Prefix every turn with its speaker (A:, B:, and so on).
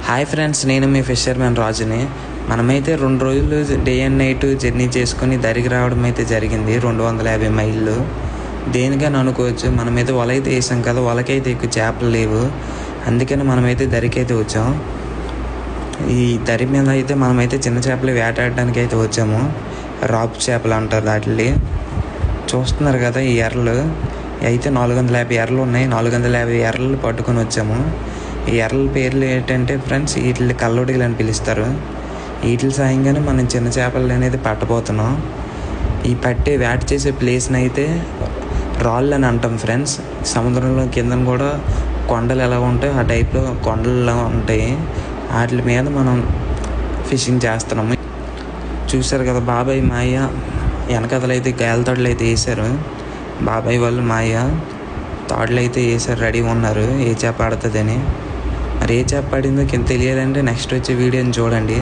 A: Hi friends, నేను మీ fishermen రాజుని. మనమైతే 2 రోజులు డే అండ్ నైట్ జర్నీ చేసుకుని దరికి రావడం అయితే జరిగింది. 250 మైళ్ళు. దేనికని అనుకోవచ్చు, మనమైతే వల అయితే వేసాం కదా, వలకైతే ఎక్కువ చేపలు లేవు, అందుకని మనమైతే దరికి అయితే వచ్చాం. ఈ దరి మీద అయితే మనమైతే చిన్న చేపలు వేటాడడానికి అయితే వచ్చాము. రాప్ చేపలు అంటారు వాటిని. చూస్తున్నారు కదా ఈ ఎర్రలు అయితే 450 ఎర్రలు ఉన్నాయి. 450 ఎర్రలు పట్టుకొని వచ్చాము. ఈ ఎర్రల పేర్లు ఏంటంటే ఫ్రెండ్స్, వీటిని కల్లోడీలు అని పిలుస్తారు. వీటి సాయంగానే మనం చిన్న చేపలు అనేది పట్టబోతున్నాం. ఈ పట్టే వేట చేసే ప్లేస్ని అయితే రాళ్ళు అని అంటాం ఫ్రెండ్స్. సముద్రంలో కింద కూడా కొండలు ఎలా ఉంటాయి ఆ టైప్లో కొండలు ఎలా ఉంటాయి, వాటి మీద మనం ఫిషింగ్ చేస్తున్నాము. చూసారు కదా బాబాయ్ మాయ వెనకదలు అయితే గాలి తాడులు అయితే వేసారు. బాబాయ్ వాళ్ళు మాయ తాడులు అయితే వేసారు, రెడీ ఉన్నారు ఏ చేప ఆడుతుందని. మరి ఏ చేప పడిందో కింద తెలియాలంటే నెక్స్ట్ వచ్చే వీడియోని చూడండి.